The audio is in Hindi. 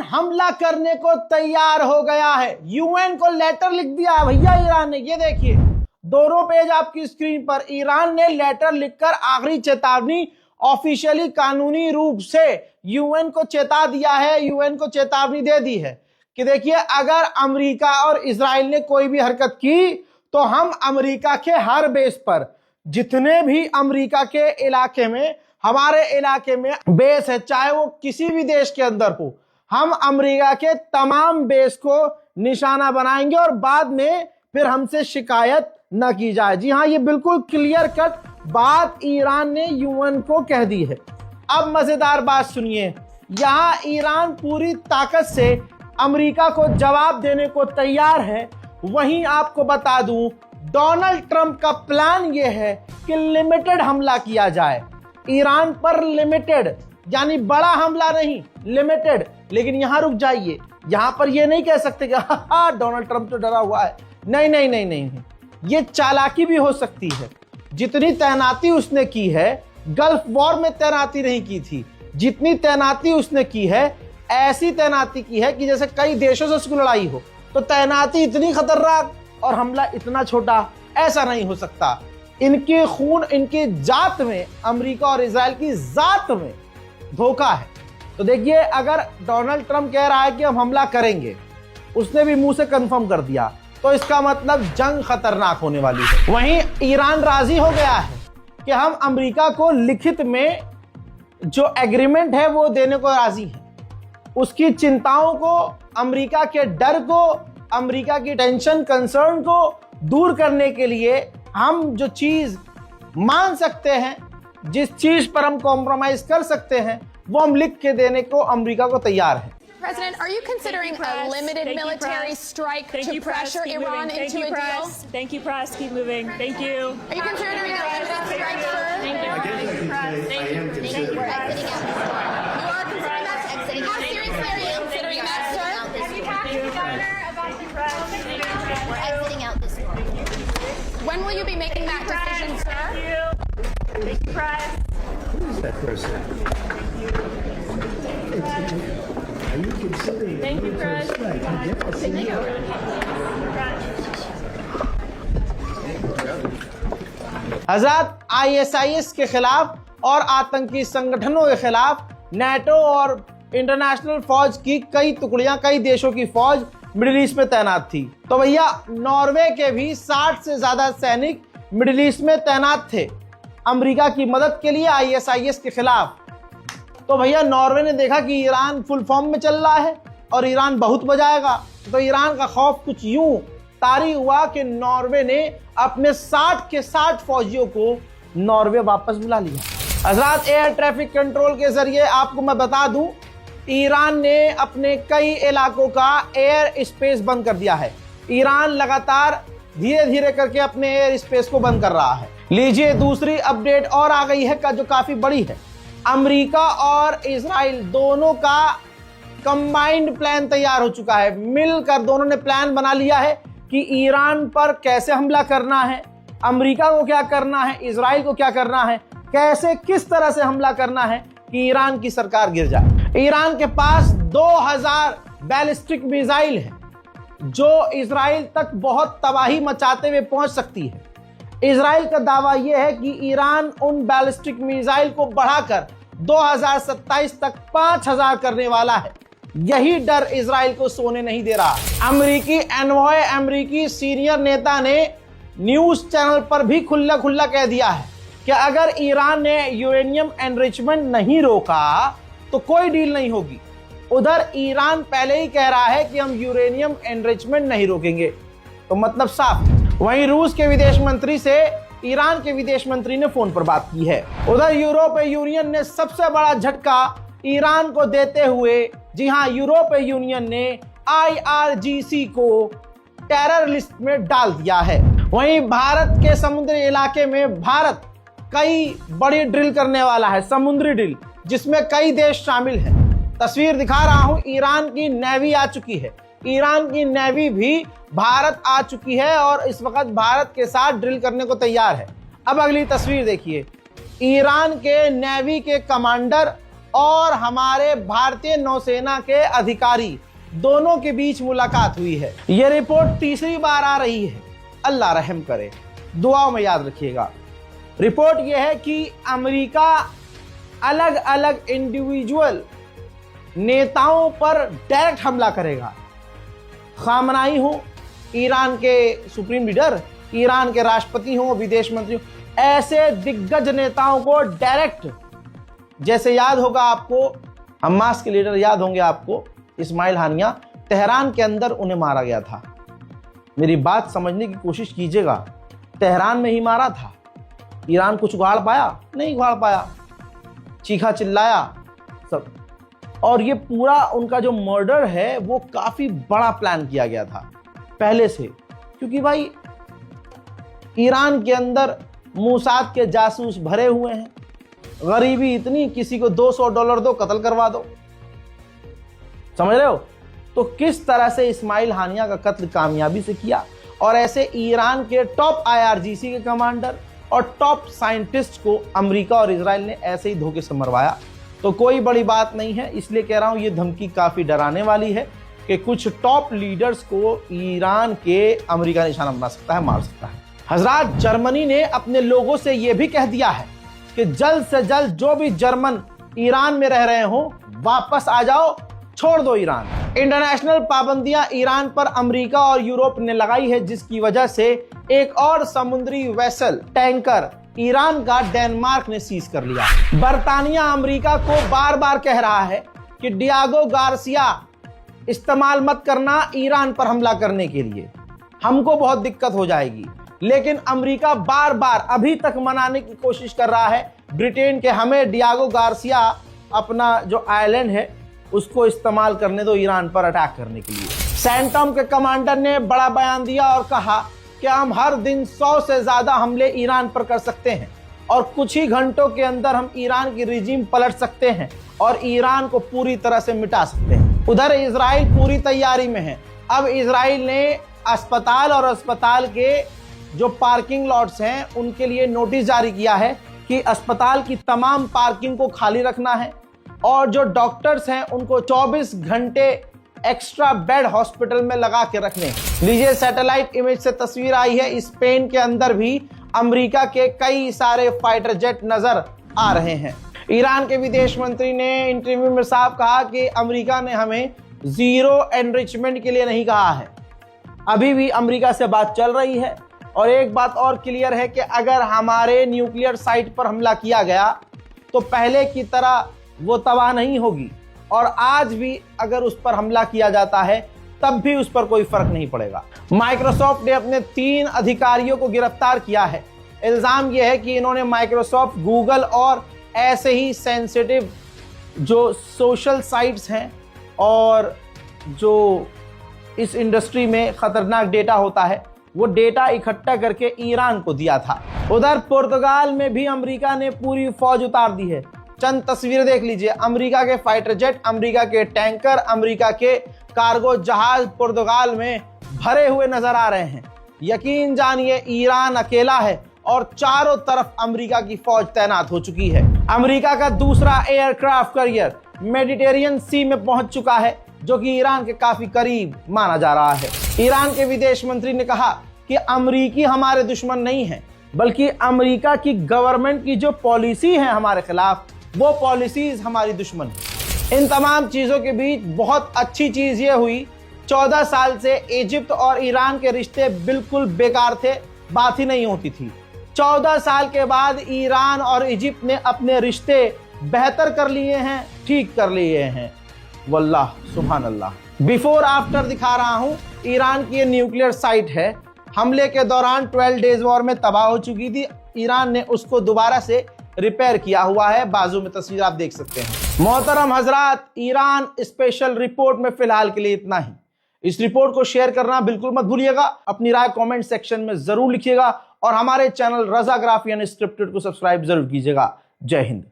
हमला करने को तैयार हो गया है। यूएन को लेटर लिख दिया है भैया ईरान ने। ये देखिए दोनों पेज आपकी स्क्रीन पर, ईरान ने लेटर लिखकर आखिरी चेतावनी ऑफिशियली कानूनी रूप से यूएन को चेता दिया है, यूएन को चेतावनी दे दी है कि देखिए अगर अमेरिका और इजराइल ने कोई भी हरकत की तो हम अमेरिका के हर बेस पर, जितने भी अमेरिका के इलाके में, हमारे इलाके में बेस है, चाहे वो किसी भी देश के अंदर हो, हम अमेरिका के तमाम बेस को निशाना बनाएंगे और बाद में फिर हमसे शिकायत न की जाए। जी हाँ, ये बिल्कुल क्लियर कट बात ईरान ने यूएन को कह दी है। अब मजेदार बात सुनिए, यहां ईरान पूरी ताकत से अमेरिका को जवाब देने को तैयार है। वहीं आपको बता दूं डोनाल्ड ट्रंप का प्लान यह है कि लिमिटेड हमला किया जाए ईरान पर, लिमिटेड यानी बड़ा हमला नहीं, लिमिटेड। लेकिन यहां रुक जाइए, यहां पर यह नहीं कह सकते कि डोनाल्ड ट्रंप तो डरा हुआ है। नहीं नहीं नहीं नहीं, ये चालाकी भी हो सकती है। जितनी तैनाती उसने की है, गल्फ वॉर में तैनाती नहीं की थी, जितनी तैनाती उसने की है ऐसी तैनाती की है कि जैसे कई देशों से उसकी लड़ाई हो। तो तैनाती इतनी खतरनाक और हमला इतना छोटा, ऐसा नहीं हो सकता। इनके खून, इनकी जात में, अमेरिका और इजराइल की जात में धोखा है। तो देखिए अगर डोनाल्ड ट्रंप कह रहा है कि हम हमला करेंगे, उसने भी मुंह से कंफर्म कर दिया, तो इसका मतलब जंग खतरनाक होने वाली है। वहीं ईरान राजी हो गया है कि हम अमेरिका को लिखित में जो एग्रीमेंट है वो देने को राजी हैं। उसकी चिंताओं को, अमेरिका के डर को, अमेरिका की टेंशन, कंसर्न को दूर करने के लिए हम जो चीज मान सकते हैं, जिस चीज पर हम कॉम्प्रोमाइज कर सकते हैं, वो हम लिख के देने को अमेरिका को तैयार है। President, are you considering a limited military strike to pressure Iran into a deal? Thank you, press. Keep moving. Thank you. Are you considering a limited strike, sir? Thank you. I am considering You are considering that? How seriously are you considering that, sir? Have you talked to the governor about the press? We're exiting out this door. When will you be making that decision, sir? Thank you. Thank you, press. Who is that person? Are you considering Thank you, military Chris. strike? Yes. Thank you. Hazrat ISIS के खिलाफ और आतंकी संगठनों के खिलाफ नाटो और इंटरनेशनल फौज की कई टुकड़ियां, कई देशों की फौज मिडिल ईस्ट में तैनात थी। तो भैया नॉर्वे के भी 60 से ज्यादा सैनिक मिडिल ईस्ट में तैनात थे अमेरिका की मदद के लिए आईएसआईएस के खिलाफ। तो भैया नॉर्वे ने देखा कि ईरान फुल फॉर्म में चल रहा है और ईरान बहुत बजाएगा, तो ईरान का खौफ कुछ यूं तारी हुआ कि नॉर्वे ने अपने 60 के 60 फौजियों को नॉर्वे वापस बुला लिया। हजरात एयर ट्रैफिक कंट्रोल के जरिए आपको मैं बता दूं, ईरान ने अपने कई इलाकों का एयर स्पेस बंद कर दिया है। ईरान लगातार धीरे धीरे करके अपने एयर स्पेस को बंद कर रहा है। लीजिए दूसरी अपडेट और आ गई है जो काफी बड़ी है। अमेरिका और इजराइल दोनों का कंबाइंड प्लान तैयार हो चुका है। मिलकर दोनों ने प्लान बना लिया है कि ईरान पर कैसे हमला करना है, अमेरिका को क्या करना है, इजराइल को क्या करना है, कैसे किस तरह से हमला करना है कि ईरान की सरकार गिर जाए। ईरान के पास 2000 बैलिस्टिक मिसाइल है जो इजराइल तक बहुत तबाही मचाते हुए पहुंच सकती है। इजराइल का दावा यह है कि ईरान उन बैलिस्टिक मिसाइल को बढ़ाकर 2027 तक 5000 करने वाला है। यही डर इजराइल को सोने नहीं दे रहा। अमेरिकी एनवॉय, अमेरिकी सीनियर नेता ने न्यूज चैनल पर भी खुल्ला खुल्ला कह दिया है कि अगर ईरान ने यूरेनियम एनरिचमेंट नहीं रोका तो कोई डील नहीं होगी। उधर ईरान पहले ही कह रहा है कि हम यूरेनियम एनरिचमेंट नहीं रोकेंगे, तो मतलब साफ। वहीं रूस के विदेश मंत्री से ईरान के विदेश मंत्री ने फोन पर बात की है। उधर यूरोपीय यूनियन ने सबसे बड़ा झटका ईरान को देते हुए, जी हां, यूरोपीय यूनियन ने IRGC को टेरर लिस्ट में डाल दिया है। वहीं भारत के समुद्री इलाके में भारत कई बड़ी ड्रिल करने वाला है, समुद्री ड्रिल, जिसमें कई देश शामिल हैं। तस्वीर दिखा रहा हूं, ईरान की नेवी आ चुकी है। ईरान की नेवी भी भारत आ चुकी है और इस वक्त भारत के साथ ड्रिल करने को तैयार है। अब अगली तस्वीर देखिए, ईरान के नेवी के कमांडर और हमारे भारतीय नौसेना के अधिकारी दोनों के बीच मुलाकात हुई है। यह रिपोर्ट तीसरी बार आ रही है। अल्लाह रहम करे, दुआओं में याद रखिएगा। रिपोर्ट यह है कि अमेरिका अलग अलग इंडिविजुअल नेताओं पर डायरेक्ट हमला करेगा। खामनाई हो, ईरान के सुप्रीम लीडर, ईरान के राष्ट्रपति हो, विदेश मंत्री हो, ऐसे दिग्गज नेताओं को डायरेक्ट, जैसे याद होगा आपको हमास के लीडर याद होंगे आपको, इस्माइल हानिया, तेहरान के अंदर उन्हें मारा गया था। मेरी बात समझने की कोशिश कीजिएगा, तेहरान में ही मारा था। ईरान कुछ उगाड़ पाया? नहीं उगाड़ पाया, चीखा चिल्लाया सब। और ये पूरा उनका जो मर्डर है वो काफी बड़ा प्लान किया गया था पहले से, क्योंकि भाई ईरान के अंदर मोसाद के जासूस भरे हुए हैं। गरीबी इतनी, किसी को $200 दो, कत्ल करवा दो। समझ रहे हो? तो किस तरह से इस्माइल हानिया का कत्ल कामयाबी से किया, और ऐसे ईरान के टॉप IRGC के कमांडर और टॉप साइंटिस्ट को अमेरिका और इजराइल ने ऐसे ही धोखे से मरवाया। तो कोई बड़ी बात नहीं है, इसलिए कह रहा हूं ये धमकी काफी डराने वाली है कि कुछ टॉप लीडर्स को ईरान के अमेरिका निशाना बना सकता है, मार सकता है। हजरात, जर्मनी ने अपने लोगों से यह भी कह दिया है कि जल्द से जल्द जो भी जर्मन ईरान में रह रहे हो वापस आ जाओ, छोड़ दो ईरान। इंटरनेशनल पाबंदियां ईरान पर अमेरिका और यूरोप ने लगाई है, जिसकी वजह से एक और समुद्री वेसल टैंकर ईरान का डेनमार्क ने सीज कर लिया। बर्तानिया अमेरिका को बार बार कह रहा है कि डियागो गार्सिया इस्तेमाल मत करना ईरान पर हमला करने के लिए, हमको बहुत दिक्कत हो जाएगी। लेकिन अमेरिका बार बार अभी तक मनाने की कोशिश कर रहा है ब्रिटेन के, हमें डियागो गार्सिया अपना जो आइलैंड है उसको इस्तेमाल करने दो ईरान पर अटैक करने के लिए। सेंटम के कमांडर ने बड़ा बयान दिया और कहा कि हम हर दिन 100 से ज्यादा हमले ईरान पर कर सकते हैं और कुछ ही घंटों के अंदर हम ईरान की रिजीम पलट सकते हैं और ईरान को पूरी तरह से मिटा सकते हैं। उधर इजराइल पूरी तैयारी में है। अब इजराइल ने अस्पताल और अस्पताल के जो पार्किंग लॉट्स हैं उनके लिए नोटिस जारी किया है कि अस्पताल की तमाम पार्किंग को खाली रखना है और जो डॉक्टर्स हैं उनको 24 घंटे एक्स्ट्रा बेड हॉस्पिटल में लगा के रखने। लीजिए, सैटेलाइट इमेज से तस्वीर आई है। स्पेन के अंदर भी अमेरिका के कई सारे फाइटर जेट नजर आ रहे हैं। ईरान के विदेश मंत्री ने इंटरव्यू में साफ कहा कि अमेरिका ने हमें जीरो एनरिचमेंट के लिए नहीं कहा है। अभी भी अमेरिका से बात चल रही है। और एक बात और क्लियर है कि अगर हमारे न्यूक्लियर साइट पर हमला किया गया तो पहले की तरह वो तबाह नहीं होगी, और आज भी अगर उस पर हमला किया जाता है तब भी उस पर कोई फर्क नहीं पड़ेगा। माइक्रोसॉफ्ट ने अपने 3 अधिकारियों को गिरफ्तार किया है। इल्जाम यह है कि इन्होंने माइक्रोसॉफ्ट, गूगल और ऐसे ही सेंसिटिव जो सोशल साइट्स हैं और जो इस इंडस्ट्री में खतरनाक डेटा होता है वो डेटा इकट्ठा करके ईरान को दिया था। उधर पुर्तगाल में भी अमेरिका ने पूरी फौज उतार दी है। चंद तस्वीरें देख लीजिए। अमेरिका के फाइटर जेट, अमेरिका के टैंकर, अमेरिका के कार्गो जहाज पुर्तगाल में भरे हुए नजर आ रहे हैं। यकीन जानिए ईरान अकेला है और चारों तरफ अमेरिका की फौज तैनात हो चुकी है। अमेरिका का दूसरा एयरक्राफ्ट कैरियर मेडिटेरियन सी में पहुंच चुका है, जो कि ईरान के काफी करीब माना जा रहा है। ईरान के विदेश मंत्री ने कहा कि अमेरिकी हमारे दुश्मन नहीं है, बल्कि अमेरिका की गवर्नमेंट की जो पॉलिसी है हमारे खिलाफ, वो पॉलिसीज हमारी दुश्मन है। इन तमाम चीजों के बीच बहुत अच्छी चीज ये हुई, 14 साल से इजिप्ट और ईरान के रिश्ते बिल्कुल बेकार थे, बात ही नहीं होती थी। 14 साल के बाद ईरान और इजिप्ट ने अपने रिश्ते बेहतर कर लिए हैं, ठीक कर लिए हैं। वल्लाह सुभान अल्लाह। बिफोर आफ्टर दिखा रहा हूं। ईरान की न्यूक्लियर साइट है, हमले के दौरान 12 डेज वॉर में तबाह हो चुकी थी। ईरान ने उसको दोबारा से रिपेयर किया हुआ है। बाजू में तस्वीर आप देख सकते हैं। मोहतरम हजरात, ईरान स्पेशल रिपोर्ट में फिलहाल के लिए इतना ही। इस रिपोर्ट को शेयर करना बिल्कुल मत भूलिएगा। अपनी राय कमेंट सेक्शन में जरूर लिखिएगा और हमारे चैनल रज़ा ग्राफी अनस्क्रिप्टेड को सब्सक्राइब जरूर कीजिएगा। जय हिंद।